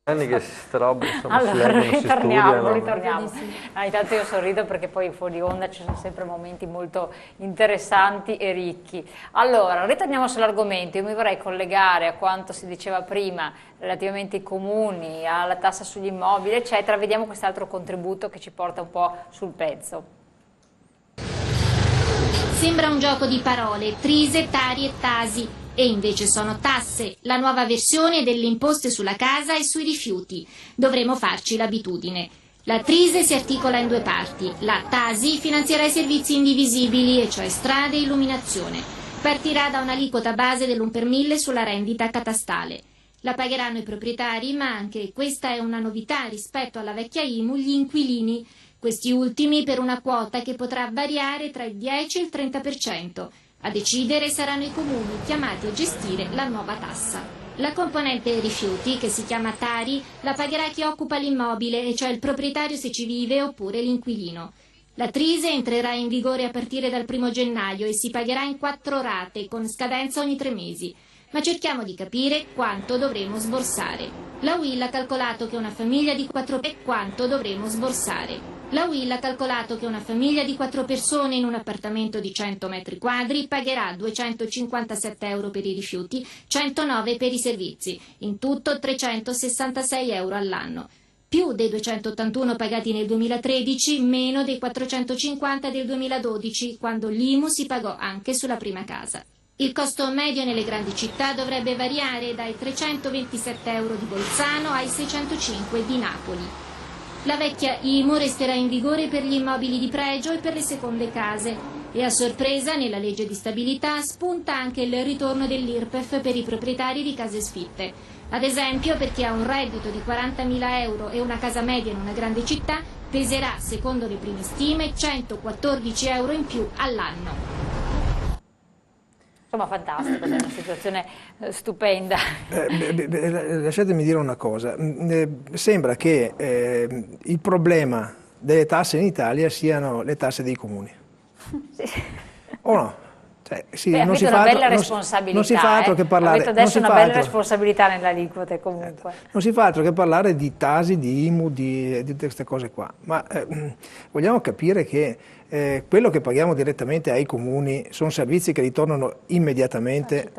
Che queste robe insomma, si Allora, leggono, si studiano. ritorniamo. Intanto io sorrido perché poi fuori onda ci sono sempre momenti molto interessanti e ricchi. Allora, ritorniamo sull'argomento. Io mi vorrei collegare a quanto si diceva prima relativamente ai comuni, alla tassa sugli immobili, eccetera. Vediamo quest'altro contributo che ci porta un po' sul pezzo. Sembra un gioco di parole, trise, tari e tasi. E invece sono tasse, la nuova versione delle imposte sulla casa e sui rifiuti. Dovremo farci l'abitudine. La trise si articola in due parti. La tasi finanzierà i servizi indivisibili, e cioè strade e illuminazione. Partirà da un'aliquota base dell'1 per 1000 sulla rendita catastale. La pagheranno i proprietari, ma anche, questa è una novità rispetto alla vecchia IMU, gli inquilini. Questi ultimi per una quota che potrà variare tra il 10 e il 30%. A decidere saranno i comuni chiamati a gestire la nuova tassa. La componente rifiuti, che si chiama Tari, la pagherà chi occupa l'immobile, e cioè il proprietario se ci vive oppure l'inquilino. La trise entrerà in vigore a partire dal 1 gennaio e si pagherà in 4 rate, con scadenza ogni 3 mesi. Ma cerchiamo di capire quanto dovremo sborsare. La UIL ha calcolato che una famiglia di 4 e quanto dovremo sborsare. La UIL ha calcolato che una famiglia di 4 persone in un appartamento di 100 metri quadri pagherà 257 euro per i rifiuti, 109 per i servizi, in tutto 366 euro all'anno. Più dei 281 pagati nel 2013, meno dei 450 del 2012, quando l'IMU si pagò anche sulla prima casa. Il costo medio nelle grandi città dovrebbe variare dai 327 euro di Bolzano ai 605 di Napoli. La vecchia IMU resterà in vigore per gli immobili di pregio e per le seconde case. E a sorpresa, nella legge di stabilità, spunta anche il ritorno dell'IRPEF per i proprietari di case sfitte. Ad esempio, per chi ha un reddito di 40.000 euro e una casa media in una grande città, peserà, secondo le prime stime, 114 euro in più all'anno. Insomma, fantastico, è una situazione stupenda. Lasciatemi dire una cosa, sembra che il problema delle tasse in Italia siano le tasse dei comuni. Sì. O no? Cioè, sì, Beh, non si avete fa una altro, bella responsabilità, non si fa altro che parlare. Avete adesso una non si fa bella altro. responsabilità nelle aliquote comunque. Non si fa altro che parlare di tasi, di IMU, di tutte queste cose qua, ma vogliamo capire che quello che paghiamo direttamente ai comuni sono servizi che ritornano immediatamente,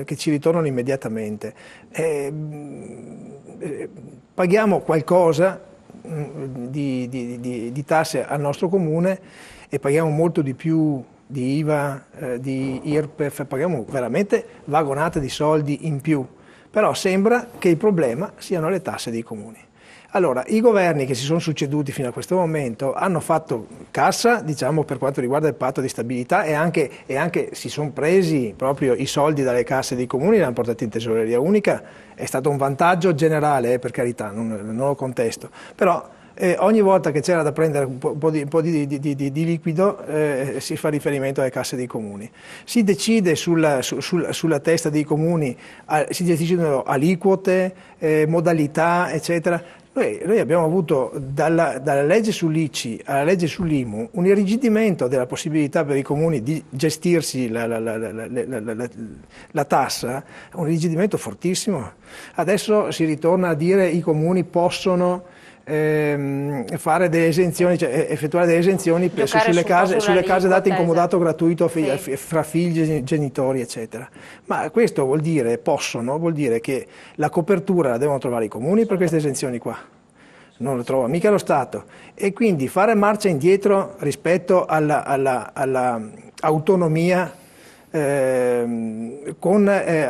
che ci ritornano immediatamente. Paghiamo qualcosa di tasse al nostro comune e paghiamo molto di più di IVA, di IRPEF, paghiamo veramente vagonate di soldi in più, però sembra che il problema siano le tasse dei comuni. Allora, i governi che si sono succeduti fino a questo momento hanno fatto cassa, diciamo, per quanto riguarda il patto di stabilità e anche si sono presi proprio i soldi dalle casse dei comuni e li hanno portati in tesoreria unica. È stato un vantaggio generale, per carità, non lo contesto, però ogni volta che c'era da prendere un po' di liquido si fa riferimento alle casse dei comuni. Si decide sulla testa dei comuni, si decidono aliquote, modalità, eccetera. Noi abbiamo avuto dalla legge sull'ICI alla legge sull'IMU un irrigidimento della possibilità per i comuni di gestirsi la tassa, un irrigidimento fortissimo. Adesso si ritorna a dire che i comuni possono fare delle esenzioni, cioè effettuare delle esenzioni sulle case date in comodato gratuito fra figli, genitori, eccetera. Ma questo vuol dire che la copertura la devono trovare i comuni per queste esenzioni qua. Non lo trova mica lo Stato. E quindi fare marcia indietro rispetto alla autonomia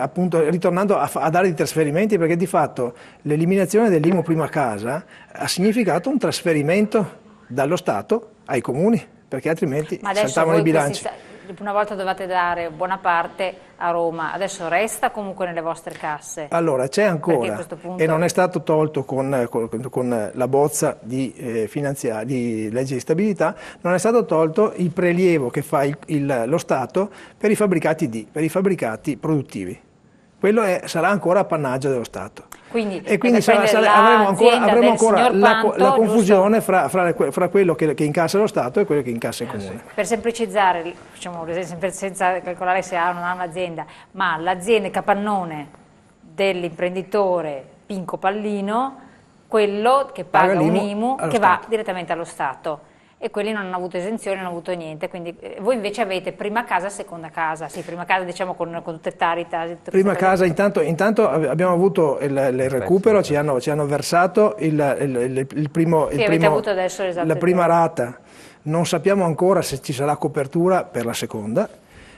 appunto ritornando a dare i trasferimenti, perché di fatto l'eliminazione dell'IMU prima casa ha significato un trasferimento dallo Stato ai comuni, perché altrimenti saltavano i bilanci. Una volta dovete dare buona parte a Roma, adesso resta comunque nelle vostre casse? Allora c'è ancora, e non è stato tolto con la bozza di legge di stabilità, non è stato tolto il prelievo che fa lo Stato per i fabbricati produttivi. Quello sarà ancora appannaggio dello Stato. Quindi avremo ancora la confusione fra quello che incassa lo Stato e quello che incassa il comune. Per semplicizzare, facciamo senza calcolare se ha o non ha un'azienda, ma l'azienda capannone dell'imprenditore Pinco Pallino, quello che paga un l'IMU IMU allo che va Stato. direttamente allo Stato. E quelli non hanno avuto esenzioni, non hanno avuto niente, quindi voi invece avete prima casa, seconda casa, sì, prima casa diciamo con tutte Taritas. tutte Prima queste casa, intanto abbiamo avuto il recupero, ci hanno versato il primo, Sì, avete avuto adesso l'esatto la prima esatto. rata. Non sappiamo ancora se ci sarà copertura per la seconda.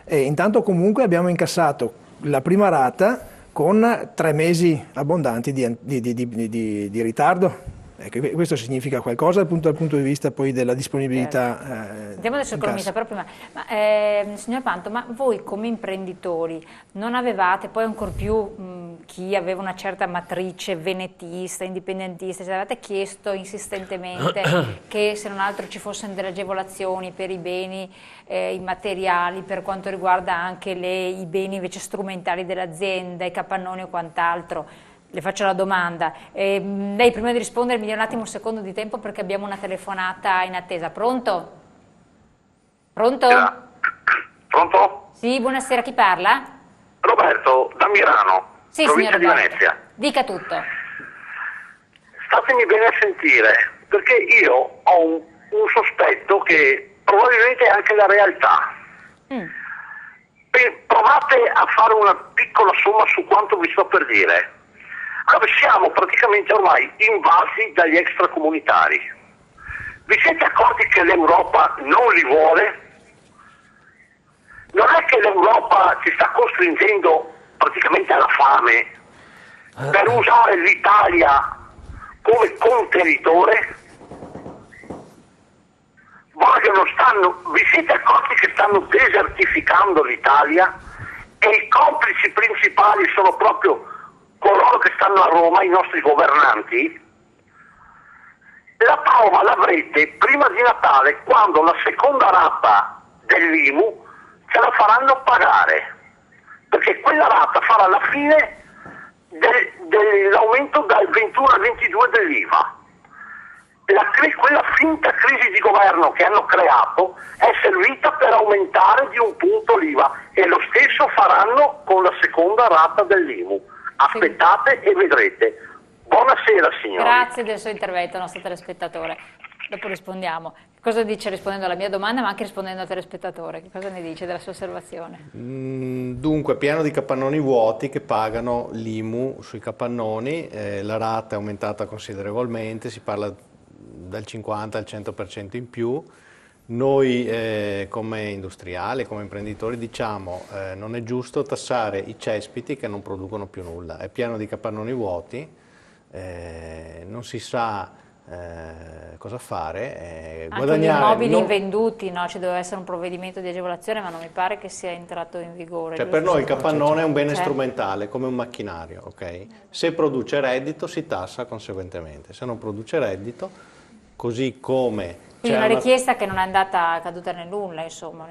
E intanto comunque abbiamo incassato la prima rata con 3 mesi abbondanti di ritardo. Ecco, questo significa qualcosa dal punto di vista poi della disponibilità. Andiamo adesso in economista, cassa. però prima, signor Panto, ma voi come imprenditori non avevate, poi ancor più chi aveva una certa matrice venetista, indipendentista, ci avevate chiesto insistentemente che se non altro ci fossero delle agevolazioni per i beni immateriali, per quanto riguarda anche i beni invece strumentali dell'azienda, i capannoni o quant'altro? Le faccio la domanda. Lei prima di rispondere mi dia un attimo un secondo di tempo perché abbiamo una telefonata in attesa. Pronto? Pronto? Pronto? Sì, buonasera, chi parla? Roberto, da Milano, Sì, provincia signor di Roberto. Venezia. Dica tutto. Statemi bene a sentire, perché io ho un sospetto che probabilmente è anche la realtà. Provate a fare una piccola somma su quanto vi sto per dire. Allora, siamo praticamente ormai invasi dagli extracomunitari. Vi siete accorti che l'Europa non li vuole? Non è che l'Europa ci sta costringendo praticamente alla fame per usare l'Italia come contenitore? Vi siete accorti che stanno desertificando l'Italia e i complici principali sono proprio coloro che stanno a Roma, i nostri governanti? La prova l'avrete prima di Natale, quando la seconda rata dell'IMU ce la faranno pagare, perché quella rata farà la fine dell'aumento dal 21 al 22 dell'IVA. Quella finta crisi di governo che hanno creato è servita per aumentare di un punto l'IVA e lo stesso faranno con la seconda rata dell'IMU. Aspettate e vedrete. Buonasera signori. Grazie del suo intervento, nostro telespettatore. Dopo rispondiamo. Cosa dice rispondendo alla mia domanda, ma anche rispondendo al telespettatore? Che cosa ne dice della sua osservazione? Dunque, pieno di capannoni vuoti che pagano l'IMU sui capannoni, la rata è aumentata considerevolmente, si parla dal 50 al 100% in più. Noi come industriali, come imprenditori diciamo non è giusto tassare i cespiti che non producono più nulla, è pieno di capannoni vuoti, non si sa cosa fare. Anche gli immobili invenduti, no? Ci doveva essere un provvedimento di agevolazione ma non mi pare che sia entrato in vigore. Cioè, per noi il capannone è un bene Certo. strumentale, come un macchinario, ok? Se produce reddito si tassa conseguentemente, se non produce reddito, così come Quindi c'è una richiesta che non è andata caduta nel nulla, insomma.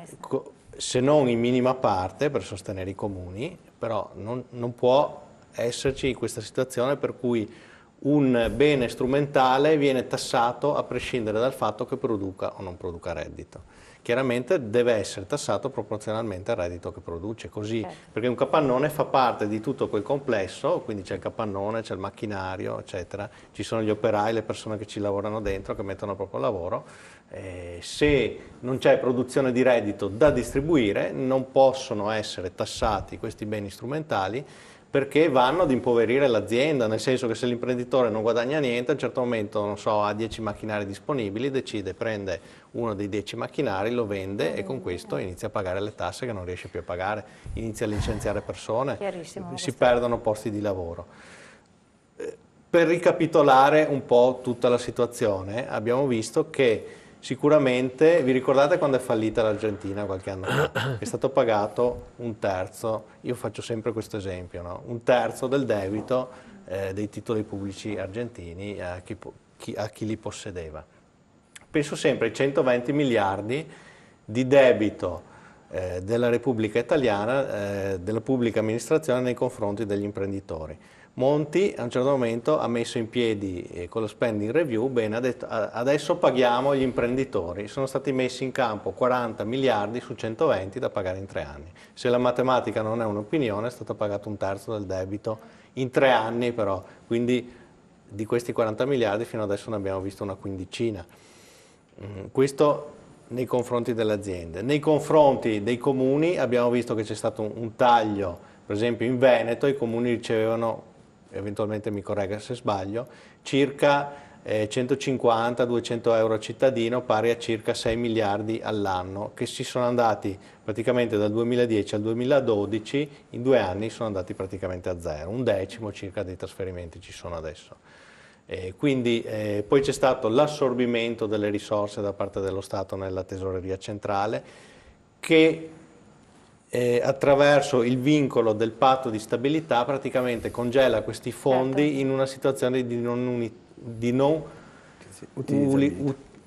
se non in minima parte per sostenere i comuni, però non può esserci questa situazione per cui un bene strumentale viene tassato a prescindere dal fatto che produca o non produca reddito. Chiaramente deve essere tassato proporzionalmente al reddito che produce, così, perché un capannone fa parte di tutto quel complesso, quindi c'è il capannone, c'è il macchinario, eccetera, ci sono gli operai, le persone che ci lavorano dentro, che mettono proprio lavoro. Se non c'è produzione di reddito da distribuire, non possono essere tassati questi beni strumentali, perché vanno ad impoverire l'azienda, nel senso che se l'imprenditore non guadagna niente, a un certo momento, non so, ha 10 macchinari disponibili, decide, prende uno dei 10 macchinari, lo vende e con questo inizia a pagare le tasse che non riesce più a pagare, inizia a licenziare persone, si perdono posti di lavoro. Per ricapitolare un po' tutta la situazione, abbiamo visto che sicuramente, vi ricordate quando è fallita l'Argentina qualche anno fa? È stato pagato un terzo, io faccio sempre questo esempio, no? Un terzo del debito dei titoli pubblici argentini a chi li possedeva. Penso sempre ai 120 miliardi di debito della Repubblica Italiana, della pubblica amministrazione nei confronti degli imprenditori. Monti a un certo momento ha messo in piedi con lo spending review, bene, ha detto adesso paghiamo gli imprenditori, sono stati messi in campo 40 miliardi su 120 da pagare in 3 anni. Se la matematica non è un'opinione, è stato pagato un terzo del debito in 3 anni però, quindi di questi 40 miliardi fino adesso ne abbiamo visto una quindicina. Questo nei confronti delle aziende. Nei confronti dei comuni abbiamo visto che c'è stato un taglio, per esempio in Veneto i comuni ricevevano, eventualmente mi corregga se sbaglio, circa 150-200 euro a cittadino, pari a circa 6 miliardi all'anno, che si sono andati praticamente dal 2010 al 2012, in 2 anni sono andati praticamente a zero, un decimo circa dei trasferimenti ci sono adesso. Quindi poi c'è stato l'assorbimento delle risorse da parte dello Stato nella tesoreria centrale che attraverso il vincolo del patto di stabilità praticamente congela questi fondi in una situazione di non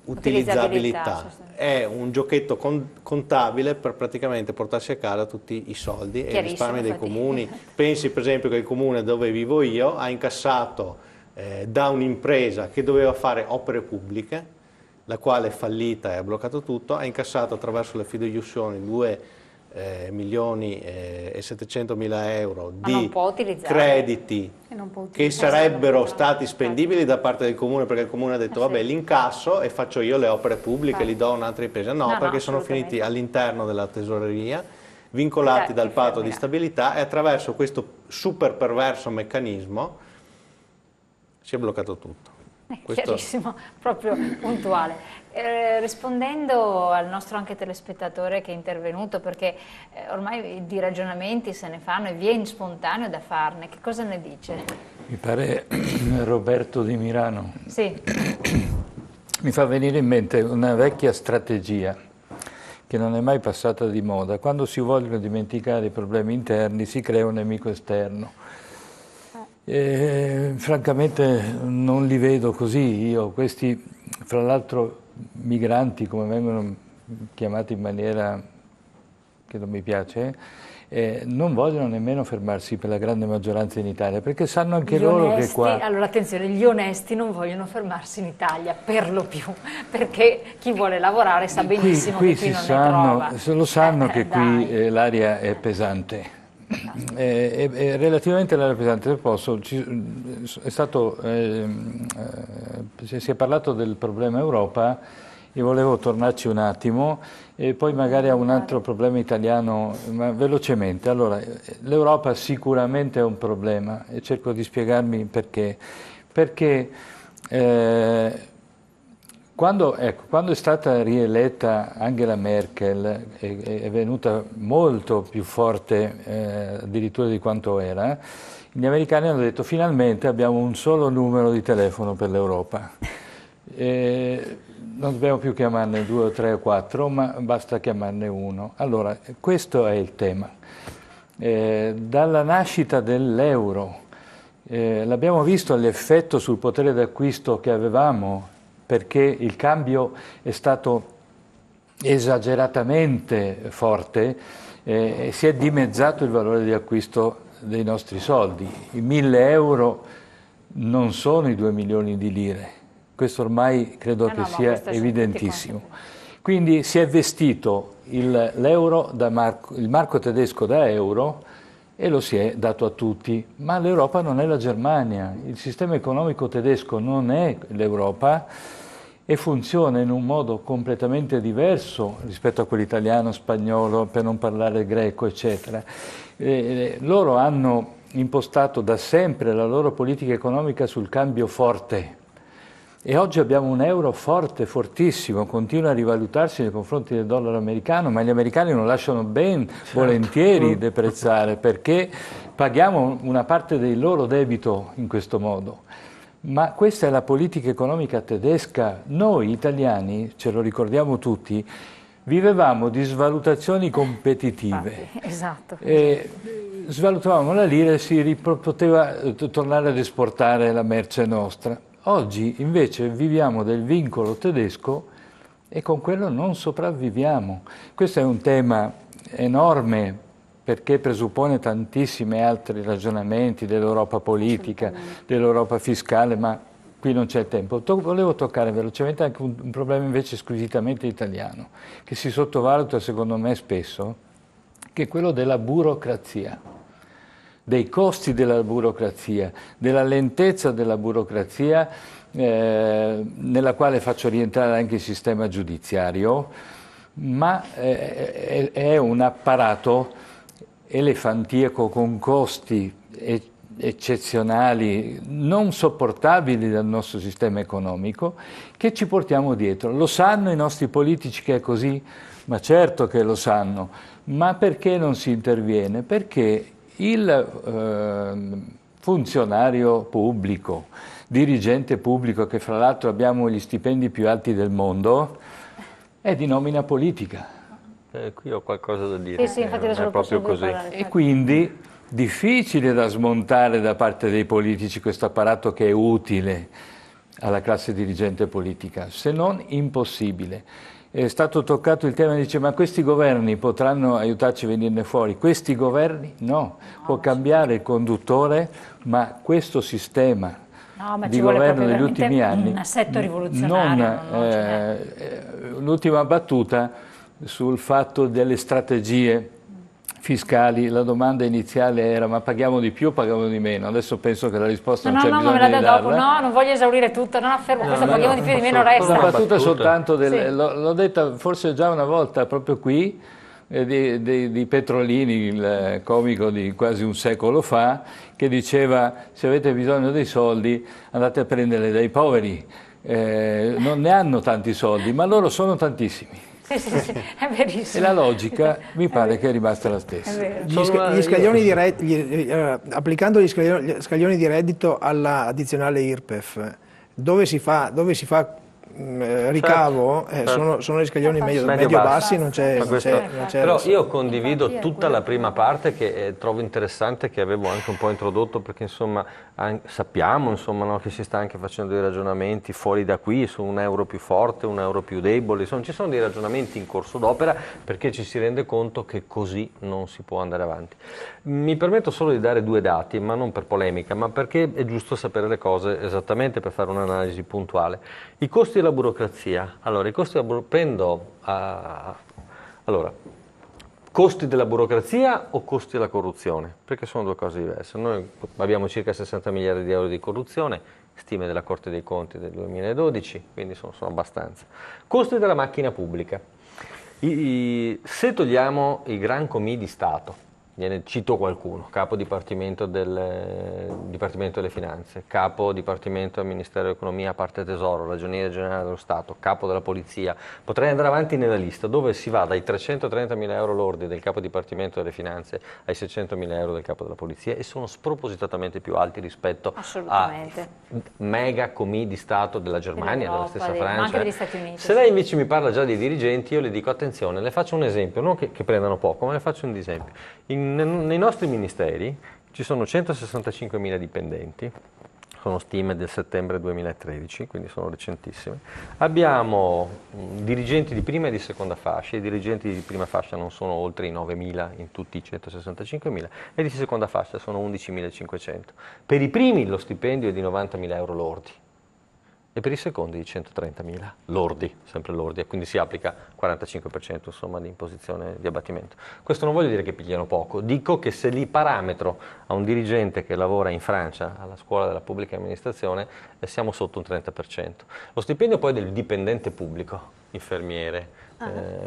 utilizzabilità. È un giochetto contabile per praticamente portarsi a casa tutti i soldi e i risparmi dei comuni. Pensi per esempio che il comune dove vivo io ha incassato da un'impresa che doveva fare opere pubbliche, la quale è fallita e ha bloccato tutto, ha incassato attraverso le fideiussioni 2.700.000 euro di crediti che sarebbero stati spendibili da parte del comune, perché il comune ha detto vabbè l'incasso e faccio io le opere pubbliche, li do a un'altra impresa, no, perché sono finiti all'interno della tesoreria, vincolati dal patto di stabilità, e attraverso questo super perverso meccanismo si è bloccato tutto. Chiarissimo, proprio puntuale. Rispondendo al nostro anche telespettatore che è intervenuto, perché ormai di ragionamenti se ne fanno e viene spontaneo da farne, che cosa ne dice? Mi pare Roberto di Milano. Sì. Mi fa venire in mente una vecchia strategia che non è mai passata di moda. Quando si vogliono dimenticare i problemi interni si crea un nemico esterno. Francamente non li vedo così io, questi fra l'altro migranti come vengono chiamati in maniera che non mi piace, non vogliono nemmeno fermarsi per la grande maggioranza in Italia, perché sanno anche loro che qua... Allora attenzione, gli onesti non vogliono fermarsi in Italia, per lo più, perché chi vuole lavorare sa benissimo che qui non ne trova. Lo sanno che qui l'aria è pesante. Relativamente all'area pesante, se posso, si è parlato del problema Europa, io volevo tornarci un attimo e poi magari a un altro problema italiano, ma velocemente. Allora, l'Europa sicuramente è un problema e cerco di spiegarmi perché. Perché quando è stata rieletta Angela Merkel, è venuta molto più forte addirittura di quanto era, gli americani hanno detto finalmente abbiamo un solo numero di telefono per l'Europa. Non dobbiamo più chiamarne 2 o 3 o 4, ma basta chiamarne uno. Allora, questo è il tema. Dalla nascita dell'euro, l'abbiamo visto l'effetto sul potere d'acquisto che avevamo, perché il cambio è stato esageratamente forte e si è dimezzato il valore di acquisto dei nostri soldi. I 1.000 euro non sono i 2 milioni di lire, questo ormai credo che sia evidentissimo. Quindi si è vestito l'euro il marco tedesco da euro e lo si è dato a tutti, ma l'Europa non è la Germania, il sistema economico tedesco non è l'Europa e funziona in un modo completamente diverso rispetto a quello italiano, spagnolo, per non parlare greco, eccetera. Loro hanno impostato da sempre la loro politica economica sul cambio forte e oggi abbiamo un euro forte, fortissimo, continua a rivalutarsi nei confronti del dollaro americano, ma gli americani non lasciano ben volentieri deprezzare perché paghiamo una parte del loro debito in questo modo. Ma questa è la politica economica tedesca. Noi italiani, ce lo ricordiamo tutti, vivevamo di svalutazioni competitive. Esatto. Svalutavamo la lira e si poteva tornare ad esportare la merce nostra. Oggi invece viviamo del vincolo tedesco e con quello non sopravviviamo. Questo è un tema enorme perché presuppone tantissimi altri ragionamenti dell'Europa politica, dell'Europa fiscale, ma qui non c'è tempo. Volevo toccare velocemente anche un problema invece squisitamente italiano, che si sottovaluta secondo me spesso, che è quello della burocrazia, dei costi della burocrazia, della lentezza della burocrazia, nella quale faccio rientrare anche il sistema giudiziario, ma è un apparato elefantiaco con costi eccezionali, non sopportabili dal nostro sistema economico, che ci portiamo dietro. Lo sanno i nostri politici che è così? Ma certo che lo sanno, ma perché non si interviene? Perché il funzionario pubblico, dirigente pubblico, che fra l'altro abbiamo gli stipendi più alti del mondo, è di nomina politica. Qui ho qualcosa da dire. Sì, infatti non è proprio così. E quindi difficile da smontare da parte dei politici questo apparato che è utile alla classe dirigente politica, se non impossibile. È stato toccato il tema, dice, ma questi governi potranno aiutarci a venirne fuori? Questi governi no, può cambiare il conduttore, ma questo sistema di governo degli ultimi anni, un assetto rivoluzionario. l'ultima battuta sul fatto delle strategie fiscali, la domanda iniziale era ma paghiamo di più o paghiamo di meno? Adesso penso che la risposta non c'è bisogno me la di dà darla. dopo. No, non voglio esaurire tutto, non affermo questo, paghiamo di più o di meno, resta. Una battuta soltanto, l'ho detta forse già una volta proprio qui, di Petrolini, il comico di quasi un secolo fa, che diceva se avete bisogno dei soldi andate a prenderli dai poveri, non ne hanno tanti soldi, ma loro sono tantissimi. Sì, è verissimo. E la logica mi pare che è rimasta la stessa. Gli scaglioni applicando gli scaglioni di reddito all'addizionale IRPEF, dove si fa ricavo, sono gli scaglioni medio-bassi, non c'è. Però io condivido tutta la prima parte che trovo interessante, che avevo anche un po' introdotto, perché insomma sappiamo insomma, no, che si sta anche facendo dei ragionamenti fuori da qui su un euro più forte, un euro più debole, insomma ci sono dei ragionamenti in corso d'opera perché ci si rende conto che così non si può andare avanti. Mi permetto solo di dare due dati, ma non per polemica, ma perché è giusto sapere le cose esattamente per fare un'analisi puntuale. I costi della burocrazia. Allora, i costi della costi della burocrazia o costi della corruzione? Perché sono due cose diverse. Noi abbiamo circa 60 miliardi di euro di corruzione, stime della Corte dei Conti del 2012, quindi sono abbastanza. Costi della macchina pubblica. Se togliamo i gran comì di Stato, cito qualcuno, capo dipartimento delle finanze, capo dipartimento del Ministero dell'Economia, parte Tesoro, ragioniere generale dello Stato, capo della polizia, potrei andare avanti nella lista dove si va dai 330.000 euro lordi del capo dipartimento delle finanze ai 600.000 euro del capo della polizia, e sono spropositatamente più alti rispetto a mega comì di Stato della Germania, della stessa Francia. Anche degli Stati Uniti. Se lei invece mi parla già dei dirigenti, io le dico attenzione, le faccio un esempio, non che prendano poco, ma le faccio un esempio. Nei nostri ministeri ci sono 165.000 dipendenti, sono stime del settembre 2013, quindi sono recentissime. Abbiamo dirigenti di prima e di seconda fascia, i dirigenti di prima fascia non sono oltre i 9.000 in tutti i 165.000 e di seconda fascia sono 11.500. Per i primi lo stipendio è di 90.000 euro lordi e per i secondi di 130.000 lordi, sempre lordi, e quindi si applica 45% insomma di imposizione di abbattimento. Questo non voglio dire che pigliano poco, dico che se li parametro a un dirigente che lavora in Francia alla scuola della pubblica amministrazione siamo sotto un 30%. Lo stipendio poi del dipendente pubblico, infermiere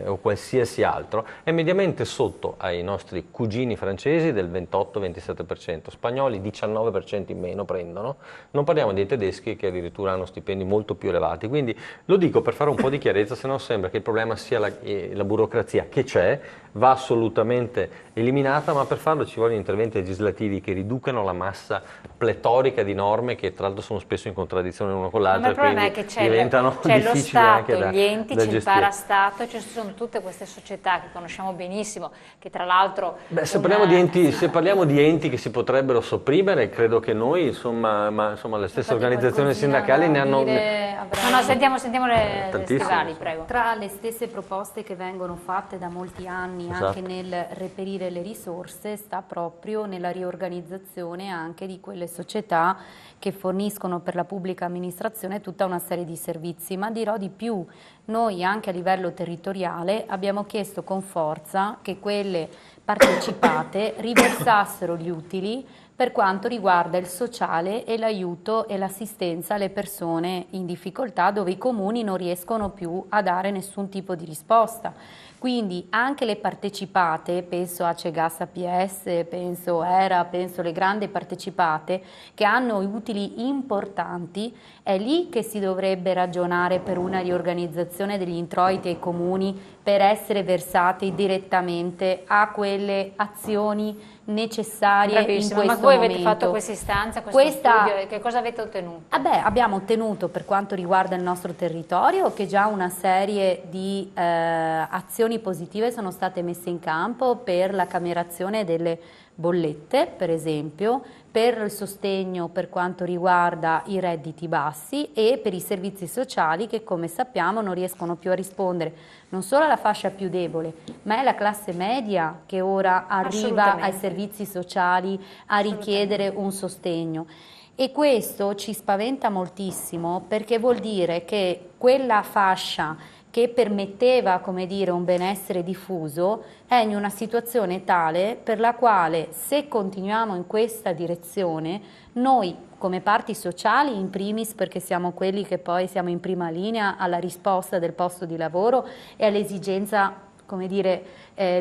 o qualsiasi altro, è mediamente sotto ai nostri cugini francesi del 28-27%, spagnoli 19% in meno prendono, non parliamo dei tedeschi che addirittura hanno stipendi molto più elevati, quindi lo dico per fare un po' di chiarezza, se no sembra che il problema sia la burocrazia, che c'è, va assolutamente eliminata, ma per farlo ci vogliono interventi legislativi che riducano la massa pletorica di norme che tra l'altro sono spesso in contraddizione l'una con l'altra e quindi diventano difficili anche da c'è il gestire. parastato e ci sono tutte queste società che conosciamo benissimo, che tra l'altro... Se parliamo di enti che si potrebbero sopprimere, credo che noi, insomma, le stesse organizzazioni sindacali ne hanno... No, sentiamo le Stivali, prego. Tra le stesse proposte che vengono fatte da molti anni anche nel reperire le risorse sta proprio nella riorganizzazione anche di quelle società che forniscono per la pubblica amministrazione tutta una serie di servizi, ma dirò di più, noi anche a livello territoriale abbiamo chiesto con forza che quelle partecipate riversassero gli utili per quanto riguarda il sociale e l'aiuto e l'assistenza alle persone in difficoltà dove i comuni non riescono più a dare nessun tipo di risposta. Quindi anche le partecipate, penso a Cegas APS, penso ERA, penso alle grandi partecipate che hanno utili importanti, è lì che si dovrebbe ragionare per una riorganizzazione degli introiti ai comuni per essere versati direttamente a quelle azioni necessarie. Bravissima, in questo ma voi momento. avete fatto questa istanza, questo studio, e che cosa avete ottenuto? Abbiamo ottenuto per quanto riguarda il nostro territorio che già una serie di azioni positive sono state messe in campo per la camerazione delle bollette, per esempio, per il sostegno per quanto riguarda i redditi bassi e per i servizi sociali che, come sappiamo, non riescono più a rispondere non solo alla fascia più debole, ma è la classe media che ora arriva ai servizi sociali a richiedere un sostegno. E questo ci spaventa moltissimo perché vuol dire che quella fascia che permetteva, come dire, un benessere diffuso, è in una situazione tale per la quale, se continuiamo in questa direzione, noi come parti sociali, in primis perché siamo quelli che poi siamo in prima linea alla risposta del posto di lavoro e all'esigenza, come dire,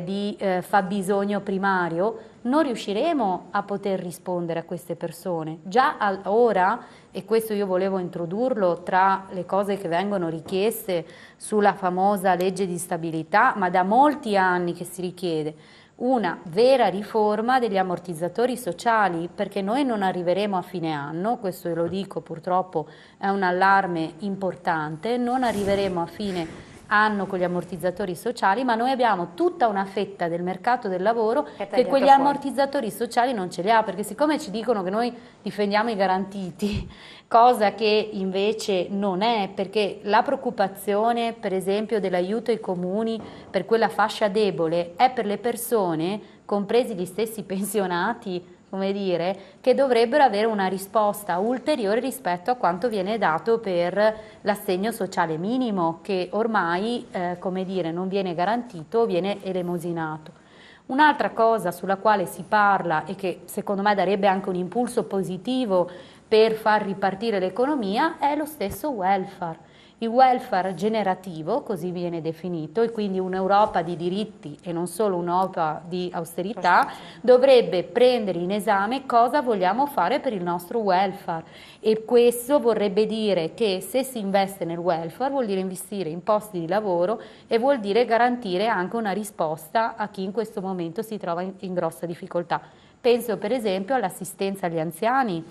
di fabbisogno primario, non riusciremo a poter rispondere a queste persone. Già ora, e questo io volevo introdurlo tra le cose che vengono richieste sulla famosa legge di stabilità, ma da molti anni che si richiede, una vera riforma degli ammortizzatori sociali, perché noi non arriveremo a fine anno, questo lo dico purtroppo è un allarme importante, non arriveremo a fine anno con gli ammortizzatori sociali, ma noi abbiamo tutta una fetta del mercato del lavoro che quegli ammortizzatori sociali non ce li ha, perché siccome ci dicono che noi difendiamo i garantiti, cosa che invece non è, perché la preoccupazione per esempio dell'aiuto ai comuni per quella fascia debole è per le persone, compresi gli stessi pensionati, come dire, che dovrebbero avere una risposta ulteriore rispetto a quanto viene dato per l'assegno sociale minimo, che ormai, come dire, non viene garantito, viene elemosinato. Un'altra cosa sulla quale si parla e che secondo me darebbe anche un impulso positivo per far ripartire l'economia è lo stesso welfare. Il welfare generativo, così viene definito, e quindi un'Europa di diritti e non solo un'Europa di austerità, dovrebbe prendere in esame cosa vogliamo fare per il nostro welfare, e questo vorrebbe dire che se si investe nel welfare vuol dire investire in posti di lavoro e vuol dire garantire anche una risposta a chi in questo momento si trova in grossa difficoltà. Penso per esempio all'assistenza agli anziani,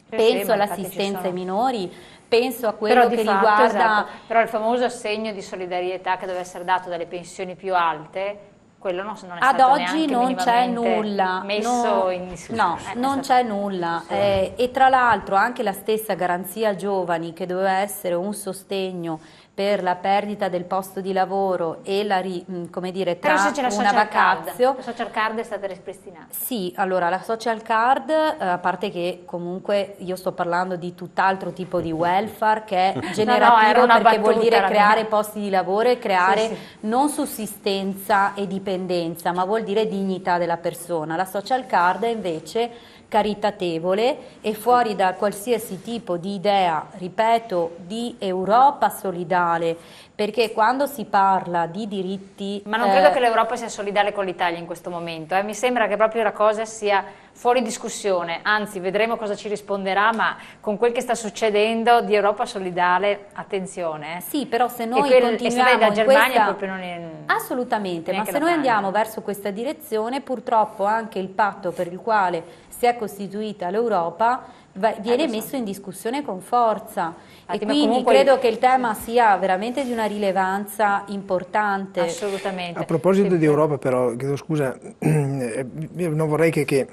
penso all'assistenza ai minori, penso a quello che riguarda... Esatto. Però il famoso assegno di solidarietà che deve essere dato dalle pensioni più alte, quello non è stato ad oggi non c'è nulla, messo in discussione. No, non c'è nulla. E tra l'altro anche la stessa garanzia giovani, che doveva essere un sostegno per la perdita del posto di lavoro e la come dire, tra una vacazio. La social card è stata ripristinata. Sì, allora la social card, a parte che comunque io sto parlando di tutt'altro tipo di welfare che è generativo, perché vuol dire creare posti di lavoro e creare non sussistenza e dipendenza, ma vuol dire dignità della persona. La social card è invece caritatevole e fuori da qualsiasi tipo di idea, ripeto, di Europa solidale, perché quando si parla di diritti... Ma non credo che l'Europa sia solidale con l'Italia in questo momento, mi sembra che proprio la cosa sia fuori discussione, anzi vedremo cosa ci risponderà, ma con quel che sta succedendo di Europa solidale, attenzione. Sì, però se noi continuiamo continuiamo la in Germania questa... proprio non è... Assolutamente, ma neanche se la noi Francia. andiamo verso questa direzione, purtroppo anche il patto per il quale si è costituita l'Europa viene messo in discussione con forza. Infatti, e ma quindi comunque- credo che il tema sia veramente di una rilevanza importante. Assolutamente. A proposito Sì. di Europa però, chiedo scusa, io non vorrei che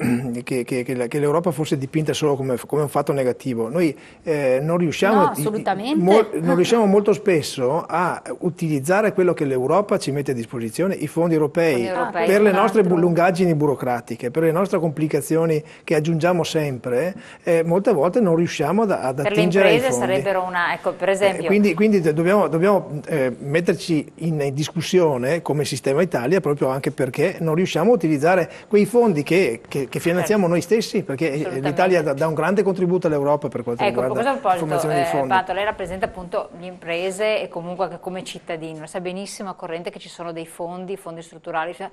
l'Europa fosse dipinta solo come un fatto negativo. Noi non riusciamo, No, assolutamente. non riusciamo molto spesso a utilizzare quello che l'Europa ci mette a disposizione, i fondi europei, Fondi europei, per le tra nostre l'altro. lungaggini burocratiche, per le nostre complicazioni che aggiungiamo sempre, molte volte non riusciamo ad Per le attingere ai imprese fondi. sarebbero una, ecco, per esempio, Quindi dobbiamo metterci in discussione come Sistema Italia, proprio anche perché non riusciamo a utilizzare quei fondi che finanziamo noi stessi, perché Assolutamente. l'Italia dà un grande contributo all'Europa per quanto ecco, a riguarda questo la formazione dei proposito, fondi. Pato, lei rappresenta appunto le imprese e comunque anche come cittadino, sa benissimo a corrente che ci sono dei fondi strutturali, cioè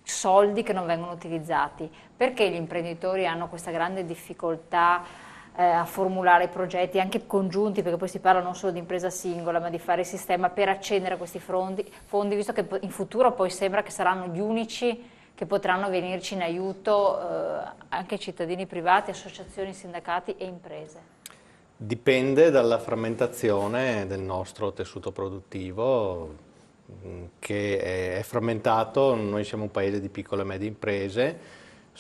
soldi che non vengono utilizzati. Perché gli imprenditori hanno questa grande difficoltà a formulare progetti anche congiunti, perché poi si parla non solo di impresa singola ma di fare il sistema per accedere a questi fondi, visto che in futuro poi sembra che saranno gli unici che potranno venirci in aiuto anche cittadini privati, associazioni, sindacati e imprese. Dipende dalla frammentazione del nostro tessuto produttivo, che è frammentato. Noi siamo un paese di piccole e medie imprese.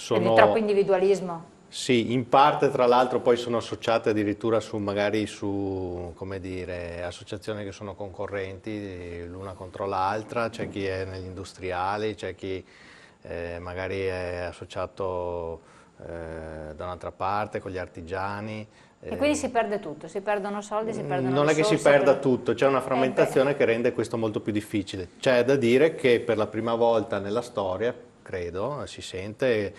Quindi troppo individualismo? Sì, in parte tra l'altro poi sono associate addirittura magari su, come dire, associazioni che sono concorrenti l'una contro l'altra, c'è chi è negli industriali, c'è chi magari è associato da un'altra parte con gli artigiani. E quindi si perde tutto, si perdono soldi, si perdono Non è che si risorse, perda tutto, c'è una frammentazione che rende questo molto più difficile. C'è da dire che per la prima volta nella storia, credo, si sente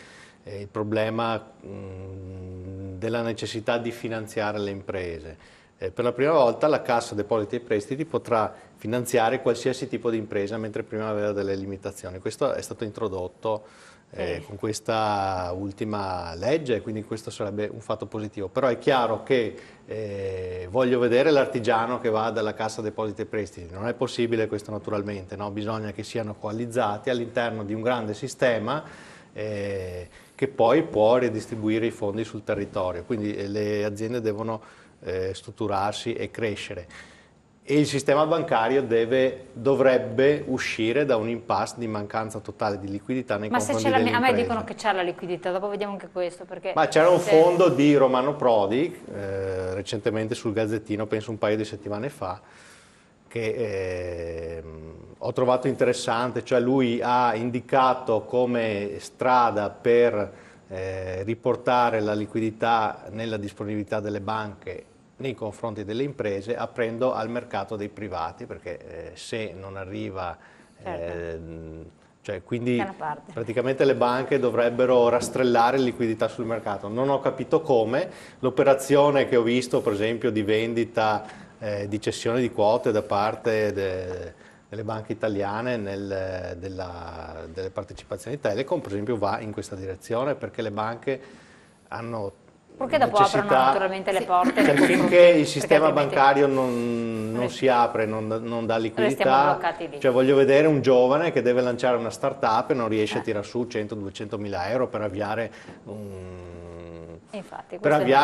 il problema della necessità di finanziare le imprese. Per la prima volta la Cassa Depositi e Prestiti potrà finanziare qualsiasi tipo di impresa, mentre prima aveva delle limitazioni. Questo è stato introdotto con questa ultima legge, quindi questo sarebbe un fatto positivo. Però è chiaro che voglio vedere l'artigiano che va dalla Cassa Depositi e Prestiti. Non è possibile questo naturalmente, no? Bisogna che siano coalizzati all'interno di un grande sistema che poi può ridistribuire i fondi sul territorio, quindi le aziende devono strutturarsi e crescere e il sistema bancario dovrebbe uscire da un impasse di mancanza totale di liquidità nei confronti delle imprese. A me dicono che c'è la liquidità, dopo vediamo anche questo. Perché ma c'era un fondo di Romano Prodi, recentemente sul Gazzettino, penso un paio di settimane fa, che ho trovato interessante, cioè lui ha indicato come strada per riportare la liquidità nella disponibilità delle banche nei confronti delle imprese, aprendo al mercato dei privati, perché se non arriva, cioè quindi praticamente le banche dovrebbero rastrellare liquidità sul mercato. Non ho capito come. L'operazione che ho visto, per esempio, di vendita, di cessione di quote da parte delle banche italiane delle partecipazioni Telecom, per esempio, va in questa direzione, perché le banche hanno perché dopo aprono naturalmente le porte. Cioè, finché il sistema bancario non si apre, non dà liquidità, cioè voglio vedere un giovane che deve lanciare una startup e non riesce a tirare su 100-200 mila euro per avviare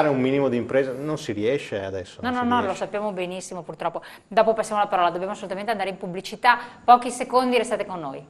un minimo di impresa, non si riesce adesso. No, lo sappiamo benissimo purtroppo. Dopo passiamo la parola, dobbiamo assolutamente andare in pubblicità, pochi secondi, restate con noi.